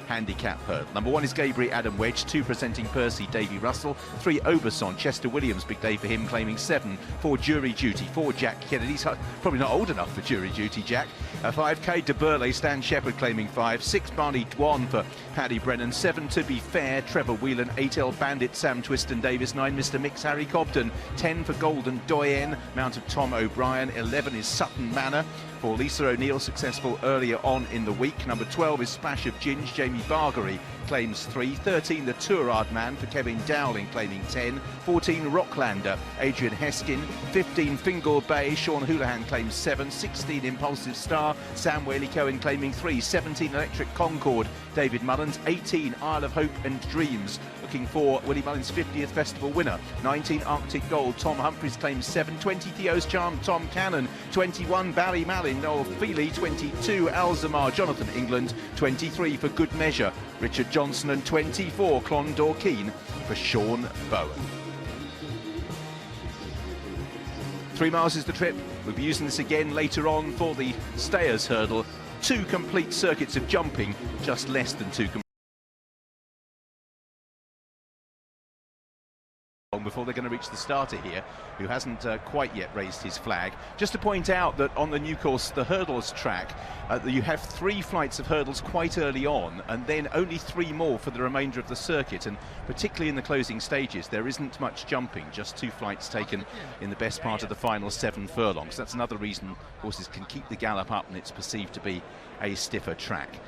handicap hurdle. Number 1 is Gabriel Adam Wedge, 2 presenting Percy, Davy Russell, 3 Oberson, Chester Williams, big day for him, claiming 7, 4 Jury Duty, 4 Jack Kennedy, probably not old enough for Jury Duty, Jack, 5 Cade de Burley, Stan Shepherd claiming 5, 6 Barney Dwan for Paddy Brennan, 7 To Be Fair, Trevor Whelan, 8 El Bandit, Sam Twiston Davis, 9 Mr Mix, Harry Cobden, 10 for Golden Doyen, Mount of Tom O'Brien, 11 is Sutton Manor for Lisa O'Neill, successful earlier on in the week. Number 12 is Splash of Ginge, Jamie Bargery claims 3, 13 the Tourard Man for Kevin Dowling claiming 10, 14 Rocklander, Adrian Heskin, 15 Fingal Bay, Sean Houlihan claims 7, 16 Impulsive Star, Sam Whaley-Cohen claiming 3, 17 Electric Concord, David Mullins, 18 Isle of Hope and Dreams, looking for Willie Mullins' 50th festival winner, 19 Arctic Gold, Tom Humphries claims 7, 20 Theo's Charm, Tom Cannon, 21 Barry Malin, Noel Feely, 22 Alzamar, Jonathan England, 23 for Good Measure, Richard Johnson, and 24 Clondor Keen for Sean Bowen. 3 miles is the trip. We'll be using this again later on for the Stayers Hurdle. 2 complete circuits of jumping, just less than 2 before they're going to reach the starter here, who hasn't quite yet raised his flag. Just to point out that on the new course, the hurdles track, you have 3 flights of hurdles quite early on, and then only 3 more for the remainder of the circuit, and particularly in the closing stages there isn't much jumping, just 2 flights taken in the best part of the final 7 furlongs. That's another reason horses can keep the gallop up and it's perceived to be a stiffer track.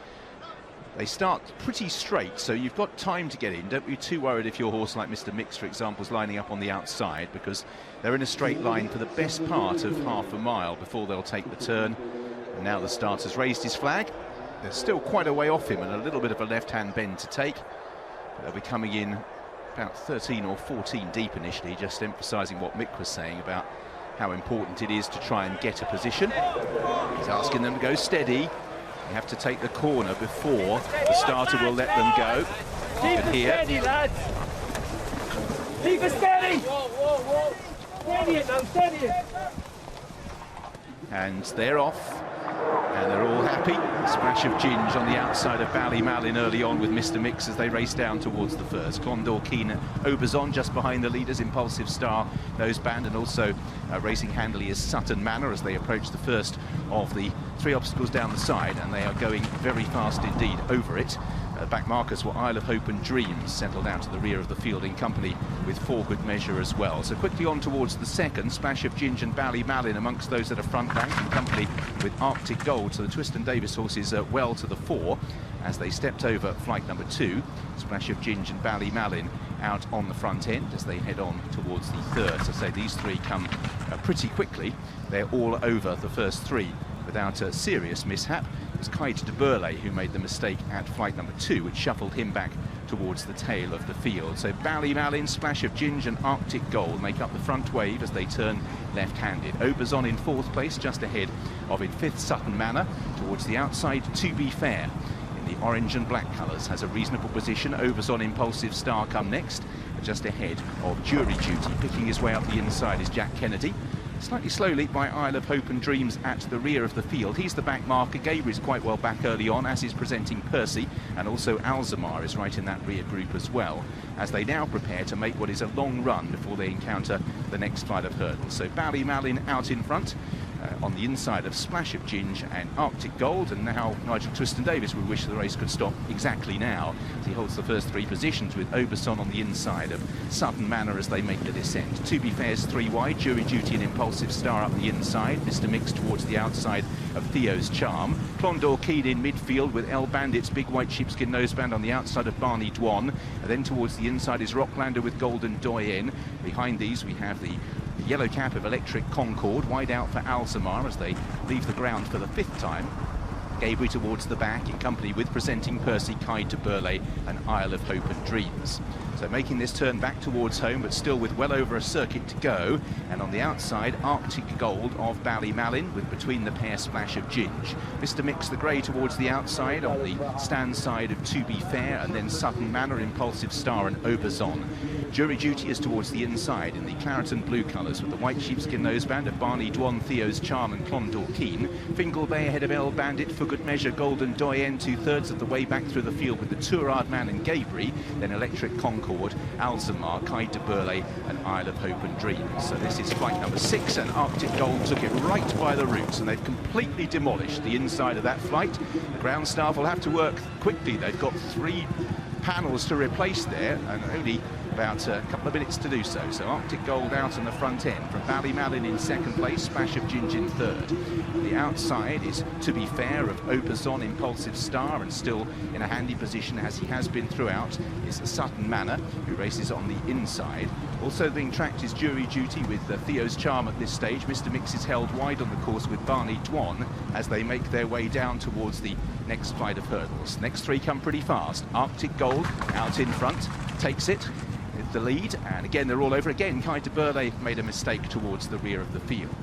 They start pretty straight, so you've got time to get in. Don't be too worried if your horse, like Mr Mix, for example, is lining up on the outside, because they're in a straight line for the best part of half a mile before they'll take the turn. And now the starter's raised his flag. They're still quite a way off him and a little bit of a left-hand bend to take. But they'll be coming in about 13 or 14 deep initially, just emphasising what Mick was saying about how important it is to try and get a position. He's asking them to go steady. You have to take the corner before the starter will let them go. Keep it steady, lads. Keep it steady. Whoa, whoa. Steady it now, steady it. And they're off. And they're all happy. Splash of Ginge on the outside of Ballymalin early on with Mr Mix as they race down towards the first. Clondor Keen, Oberzon just behind the leaders, Impulsive Star, Noseband, and also racing handily is Sutton Manor as they approach the first of the 3 obstacles down the side, and they are going very fast indeed over it. Back markers were Isle of Hope and Dreams, settled out to the rear of the field in company with 4 Good Measure as well. So quickly on towards the second, Splash of Ginge and Ballymalin amongst those that are front bank in company with Arctic Gold. So the Twiston Davis horses are well to the fore as they stepped over flight number 2. Splash of Ginge and Ballymalin out on the front end as they head on towards the third. So say these 3 come pretty quickly. They're all over the first 3 without a serious mishap. It was Cade de Burley who made the mistake at flight number 2, which shuffled him back towards the tail of the field. So Ballymalin, Splash of Ginge and Arctic Gold make up the front wave as they turn left-handed. Oberzon in 4th place, just ahead of in 5th Sutton Manor. Towards the outside, To Be Fair in the orange and black colours has a reasonable position. Oberzon, Impulsive Star come next. Just ahead of Jury Duty, picking his way up the inside is Jack Kennedy. Slightly slowly by Isle of Hope and Dreams at the rear of the field. He's the back marker. Gabriel's quite well back early on, as is presenting Percy, and also Alzamar is right in that rear group as well, as they now prepare to make what is a long run before they encounter the next flight of hurdles. So Ballymalin out in front, on the inside of Splash of Ginge and Arctic Gold, and now Nigel Twiston Davis would wish the race could stop exactly now as he holds the first 3 positions with Oberson on the inside of Sutton Manor as they make the descent. To Be Fair's 3 wide, Jury Duty and Impulsive Star up the inside, Mr Mix towards the outside of Theo's Charm, Clondor Keen in midfield with El Bandit's big white sheepskin noseband on the outside of Barney Dwan, and then towards the inside is Rocklander with Golden Doyen. Behind these we have the yellow cap of Electric Concord, wide out for Alzamar as they leave the ground for the 5th time. Gabriel towards the back in company with presenting Percy, Cade de Burley and Isle of Hope and Dreams. So making this turn back towards home, but still with well over a circuit to go. And on the outside, Arctic Gold of Ballymalin with between the pair Splash of Ginge. Mr Mix the grey towards the outside, on the stand side of To Be Fair, and then Sutton Manor, Impulsive Star and Oberzon. Jury Duty is towards the inside in the claret and blue colours with the white sheepskin noseband of Barney Dwan, Theo's Charm and Clondor Keen. Fingal Bay ahead of El Bandit for Good Measure, Golden Doyen, 2/3 of the way back through the field with the Tourard man and Gabri, then Electric Concord, Alzamar, Kai de Burle and Isle of Hope and Dreams. So this is flight number 6, and Arctic Gold took it right by the roots, and they've completely demolished the inside of that flight. The ground staff will have to work quickly. They've got 3 panels to replace there, and only about a couple of minutes to do so. So Arctic Gold out on the front end, from Ballymalin in 2nd place, Splash of Ginge in 3rd. The outside is To Be Fair of Opazon, Impulsive Star, and still in a handy position as he has been throughout is Sutton Manor, who races on the inside. Also being tracked is Jury Duty with Theo's Charm at this stage. Mr. Mix is held wide on the course with Barney Dwan as they make their way down towards the next flight of hurdles. Next 3 come pretty fast. Arctic Gold out in front, takes it with the lead, and again they're all over again. Kai de Burle made a mistake towards the rear of the field.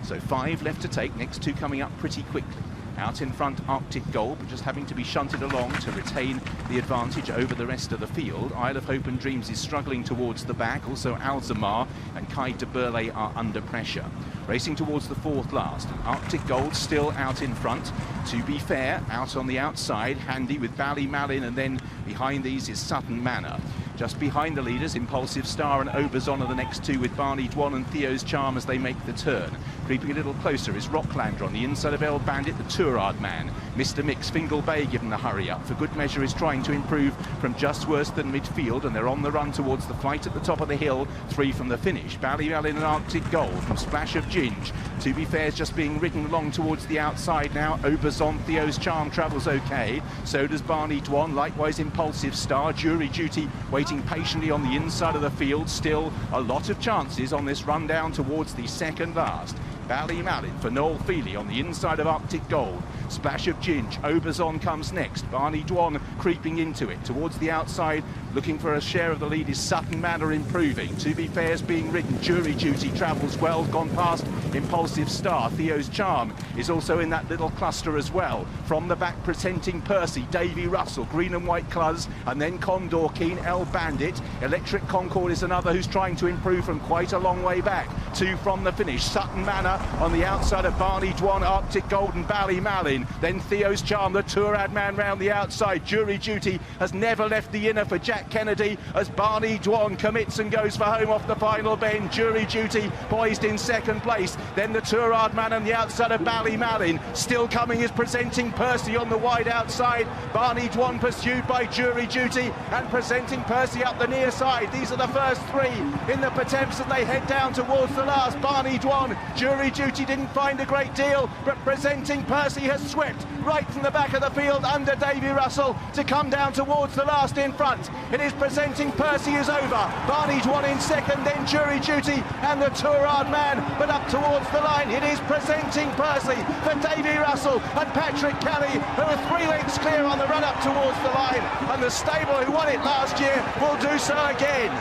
So 5 left to take, next 2 coming up pretty quickly. Out in front, Arctic Gold, but just having to be shunted along to retain the advantage over the rest of the field. Isle of Hope and Dreams is struggling towards the back. Also Alzamar and Kai de Burle are under pressure. Racing towards the 4th last. Arctic Gold still out in front. To Be Fair out on the outside, handy with Ballymalin, and then behind these is Sutton Manor. Just behind the leaders, Impulsive Star and Obazon are the next 2 with Barney Dwan and Theo's Charm as they make the turn. Creeping a little closer is Rocklander on the inside of El Bandit, the Tourard man. Mr. Mix, Fingal Bay given the hurry up. For Good Measure is trying to improve from just worse than midfield, and they're on the run towards the flight at the top of the hill, 3 from the finish. Ballymalin and Arctic Gold from Splash of Ginge. To Be Fair is just being ridden along towards the outside now. Obazon, Theo's Charm travels okay. So does Barney Dwan, likewise Impulsive Star. Jury Duty waiting patiently on the inside of the field. Still a lot of chances on this run down towards the 2nd last. Ballymalin for Noel Feely on the inside of Arctic Gold. Splash of Ginge, Obazon comes next. Barney Dwan creeping into it. Towards the outside, looking for a share of the lead is Sutton Manor improving. To Be Fair's being ridden. Jury Duty travels well, gone past Impulsive Star. Theo's Charm is also in that little cluster as well. From the back, Presenting Percy, Davy Russell, green and white colours, and then Condor Keen, El Bandit. Electric Concord is another who's trying to improve from quite a long way back. 2 from the finish. Sutton Manor on the outside of Barney Dwan, Arctic Gold and Ballymalin. Then Theo's Charm, the Tourad man round the outside. Jury Duty has never left the inner for Jack Kennedy as Barney Dwan commits and goes for home off the final bend. Jury Duty poised in 2nd place. Then the Tourard man on the outside of Ballymalin. Still coming is Presenting Percy on the wide outside. Barney Dwan pursued by Jury Duty and Presenting Percy up the near side. These are the first 3 in the Pertemps, and they head down towards the last. Barney Dwan, Jury Duty didn't find a great deal, but Presenting Percy has swept right from the back of the field under Davy Russell to come down towards the last in front. It is Presenting Percy is over. Barney Dwan in 2nd, then Jury Duty and the Tourard man, but up towards the line it is Presenting Percy for Davy Russell and Patrick Kelly, who are 3 lengths clear on the run up towards the line, and the stable who won it last year will do so again.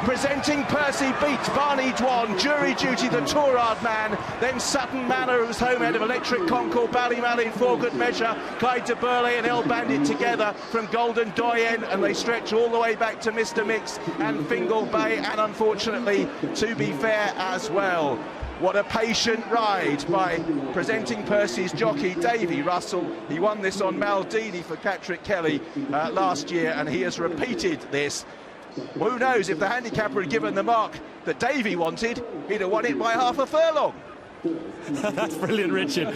Presenting Percy beats Barney Dwan, Jury Duty the Tourard man, then Sutton Manor, who's home end of Electric Concord, Ballymalin for Good Measure, Kai de Burle and El Bandit together from Golden Doyen, and they stretch all the way back to Mr. Mix and Fingal Bay, and unfortunately To Be Fair as well. What a patient ride by Presenting Percy's jockey Davy Russell. He won this on Maldini for Patrick Kelly last year, and he has repeated this. Who knows, if the handicapper had given the mark that Davy wanted, he'd have won it by half a furlong. That's brilliant, Richard.